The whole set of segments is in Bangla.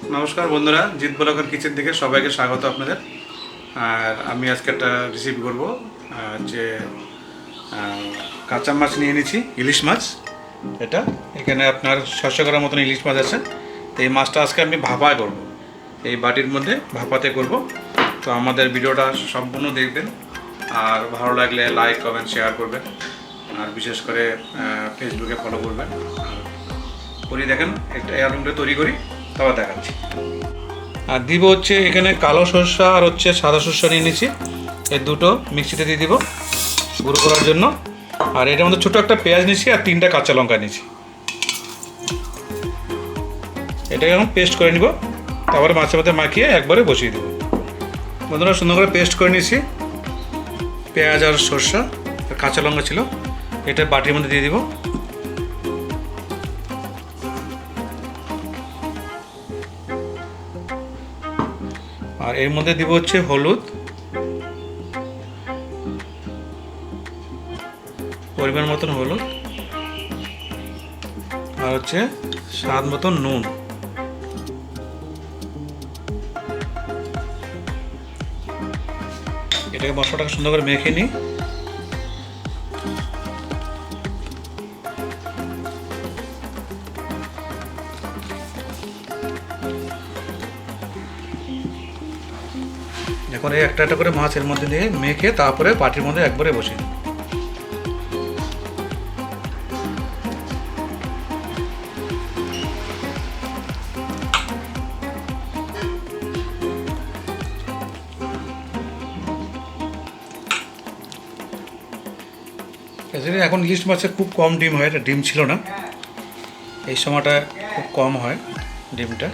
নমস্কার বন্ধুরা, জিৎ ব্লগার কিচেন থেকে সবাইকে স্বাগত আপনাদের। আর আমি আজকে একটা রেসিপি করব যে কাঁচা মাছ নিয়ে নিয়েছি, ইলিশ মাছ। এটা এখানে আপনার 600 গ্রাম মতন ইলিশ মাছ আছে। তো এই মাছটা আজকে আমি ভাপায় করব, এই বাটির মধ্যে ভাপাতে করব। তো আমাদের ভিডিওটা সম্পূর্ণ দেখবেন, আর ভালো লাগলে লাইক কমেন্ট শেয়ার করবেন, আর বিশেষ করে ফেসবুকে ফলো করবেন। আর করি দেখেন, একটা এরকমটা তৈরি করি, তারপর দেখাচ্ছি। আর দিব হচ্ছে এখানে কালো সরষা আর হচ্ছে সাদা সরষা নিয়ে নিয়েছি, এই দুটো মিক্সিতে দিয়ে দিব গুঁড়ো করার জন্য। আর এটার মধ্যে ছোটো একটা পেঁয়াজ নিয়েছি আর 3টা কাঁচা লঙ্কা নিয়েছি। এটাকে এখন পেস্ট করে নিব, তারপরে মাছের মধ্যে মাখিয়ে একবারে বসিয়ে দেবো। বন্ধুরা, সুন্দর করে পেস্ট করে নিয়েছি পেঁয়াজ আর সরষা আর কাঁচা লঙ্কা ছিল, এটা বাটির মধ্যে দিয়ে দিব। আর এর মধ্যে দিব হচ্ছে হলুদ, পরিমাণ মতন হলুদ, আর হচ্ছে স্বাদ মতন নুন। এটাকে মশলাটাকে সুন্দর করে মেখে নিই। এখন এই একটা একটা করে মাছ এর মধ্যে দিয়ে মেখে তারপরে বাটির মধ্যে একবারে বসিয়ে দিই। এখন ইলিশ মাছে খুব কম ডিম হয়, এটা ডিম ছিল না, এই সময়টা খুব কম হয় ডিমটা।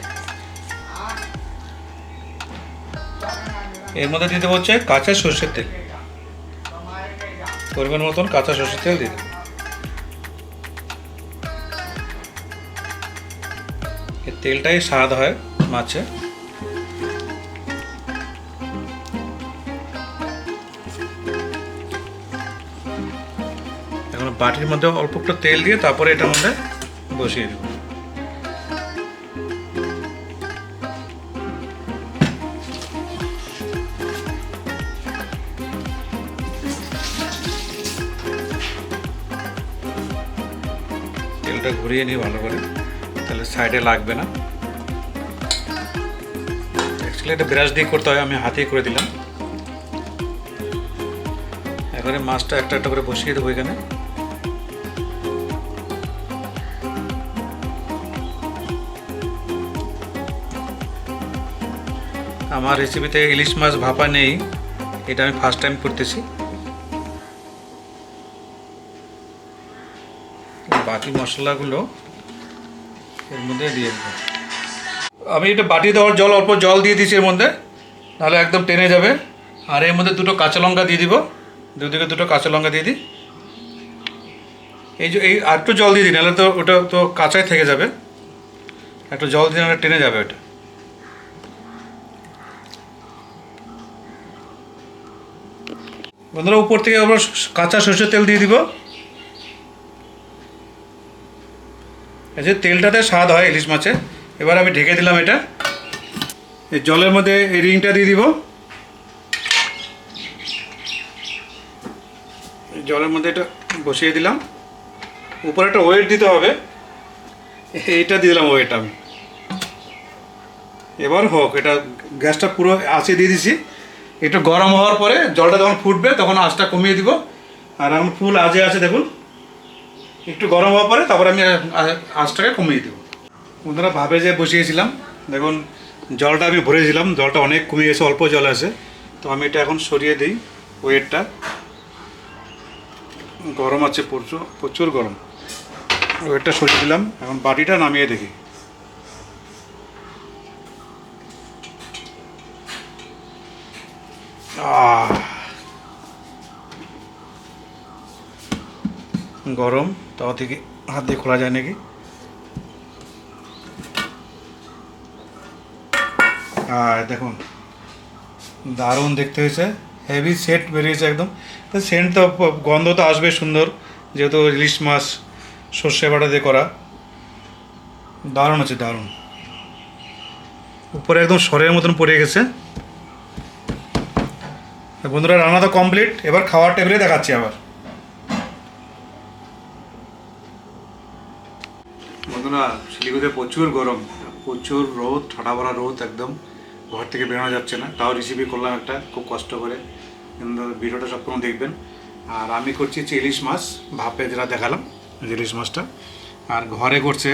এর মধ্যে দিতে হচ্ছে কাঁচা সর্ষের তেল, পরিমাণ মতন কাঁচা সর্ষের তেল দিয়ে দেবো। এই তেলটাই স্বাদ হয় মাছে। এখন বাটির মধ্যে অল্প একটু তেল দিয়ে তারপরে এটার মধ্যে বসিয়ে দেবো। তেলটা ঘুরিয়ে নিই ভালো করে, তাহলে সাইডে লাগবে না। অ্যাকচুয়ালি এটা ব্রাশ দিয়ে করতে হয়, আমি হাতেই করে দিলাম। এবারে মাছটা একটা একটা করে বসিয়ে দেবো এখানে। আমার রেসিপিতে ইলিশ মাছ ভাপা নেই, এটা আমি ফার্স্ট টাইম করতেছি। বাকি মশলাগুলো এর মধ্যে দিয়ে দেবো। আমি এটা বাটি দেওয়ার জল, অল্প জল দিয়ে দিচ্ছি এর মধ্যে, নাহলে একদম টেনে যাবে। আর এর মধ্যে দুটো কাঁচা লঙ্কা দিয়ে দিব, দুদিকে দুটো কাঁচা লঙ্কা দিয়ে দিই। এই আর একটু জল দিয়ে দিই, নাহলে তো ওটা তো কাঁচাই থেকে যাবে। একটু জল দিয়ে নাহলে টেনে যাবে ওটা। বন্ধুরা, উপর থেকে আবার কাঁচা সরষের তেল দিয়ে দিব। এই যে তেলটাতে স্বাদ হয় ইলিশ মাছে। এবার আমি ঢেকে দিলাম এটা। এই জলের মধ্যে এই রিংটা দিয়ে দিব, জলের মধ্যে এটা বসিয়ে দিলাম। উপরে একটা ওয়েট দিতে হবে, এইটা দিয়ে দিলাম ওয়েট আমি। এবার হোক, এটা গ্যাসটা পুরো আঁচে দিয়ে দিছি। একটু গরম হওয়ার পরে জলটা যখন ফুটবে তখন আঁচটা কমিয়ে দিব। আর এখন ফুল আজে আছে, দেখুন। একটু গরম হওয়ার পরে তারপরে আমি আঁচটাকে কমিয়ে দেবো। বন্ধুরা, ভাবে যে বসিয়েছিলাম, দেখুন জলটা আমি ভরেছিলাম, জলটা অনেক কমিয়ে গেছে, অল্প জল আছে। তো আমি এটা এখন সরিয়ে দিই। ওয়েটটা গরম আছে, প্রচুর প্রচুর গরম। ওয়েটটা সরিয়ে দিলাম, এখন বাটিটা নামিয়ে দেখি। গরম, তাও থেকে হাত দিয়ে খোলা যায় নাকি। আর দেখুন, দারুণ দেখতে হয়েছে, হেভি সেট বেরিয়েছে একদম। তো সেন্ট তো, গন্ধ তো আসবে সুন্দর, যেহেতু ইলিশ মাছ সর্ষে বাটা দিয়ে করা। দারুণ আছে, দারুণ। উপরে একদম সরের মতন পড়ে গেছে। বন্ধুরা রান্না তো কমপ্লিট, এবার খাওয়ার টেবিলে দেখাচ্ছি আবার। বন্ধুরা শিলিগুড়িতে প্রচুর গরম, প্রচুর রোদ, ঠাডা ভরা রোদ, একদম ঘর থেকে বেরোনো যাচ্ছে না। তাও রেসিপি করলাম একটা খুব কষ্ট করে, কিন্তু ভিডিওটা সম্পূর্ণ দেখবেন। আর আমি করছি হচ্ছে ইলিশ মাছ ভাপে, যেটা দেখালাম ইলিশ মাছটা। আর ঘরে করছে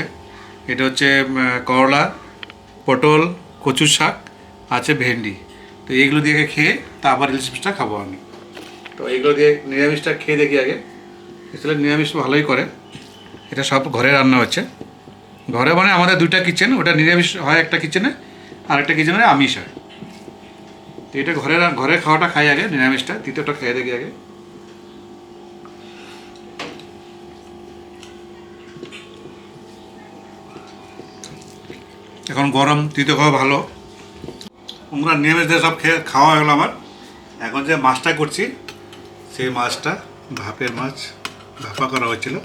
এটা হচ্ছে করলা, পটল, কচুর শাক, আছে ভেন্ডি। তো এইগুলো দিয়ে খেয়ে তারপর ইলিশ মাছটা খাবো আমি। তো এইগুলো দিয়ে নিরামিষটা খেয়ে দেখি আগে। আসলে নিরামিষ ভালোই করে। এটা সব ঘরে রান্না হচ্ছে, ঘরে মানে আমাদের দুইটা কিচেন, ওটা নিরামিষ হয় একটা কিচেনে, আর একটা কিচেনে আমিষ হয়। তো এটা ঘরে খাওয়াটা খাই আগে, নিরামিষটা দ্বিতীয়টা খেয়ে দেখি আগে। এখন গরম, তৃতীয় খাওয়া ভালো। আমরা নিরামিষ দিয়ে সব খেয়ে খাওয়া হয়ে গেলো আমার। এখন যে মাছটা করছি, সেই মাছটা ভাপের মাছ, ভাপা করা হয়েছিল।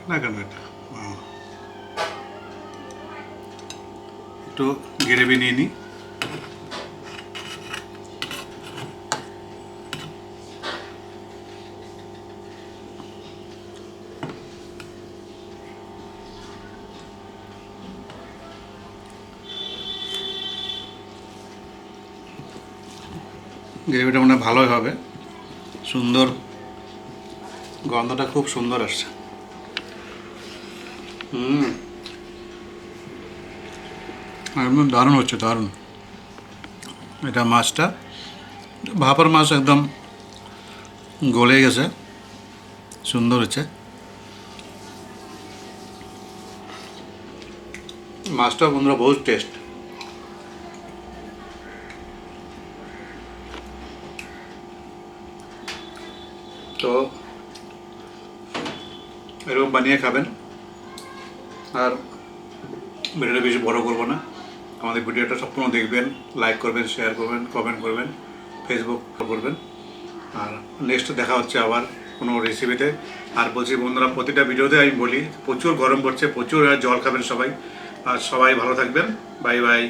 না কেন এটা একটু গ্রেভি নিয়ে নিই। গ্রেভিটা মানে ভালোই হবে, সুন্দর গন্ধটা খুব সুন্দর আসছে। একদম দারুণ হচ্ছে, দারুণ। এটা মাছটা ভাপার মাছ, একদম গলে গেছে, সুন্দর হচ্ছে মাছটা। বন্ধুরা বহুত টেস্ট। তো এরকম বানিয়ে খাবেন। আর ভিডিওটা বেশি বড় করবো না, আমাদের ভিডিওটা সম্পূর্ণ দেখবেন, লাইক করবেন, শেয়ার করবেন, কমেন্ট করবেন, ফেসবুক করবেন। আর নেক্সট দেখা হচ্ছে আবার কোনো রেসিপিতে। আর বলছি বন্ধুরা, প্রতিটা ভিডিওতে আমি বলি প্রচুর গরম পড়ছে, প্রচুর জল খাবেন সবাই। আর সবাই ভালো থাকবেন। Bye bye.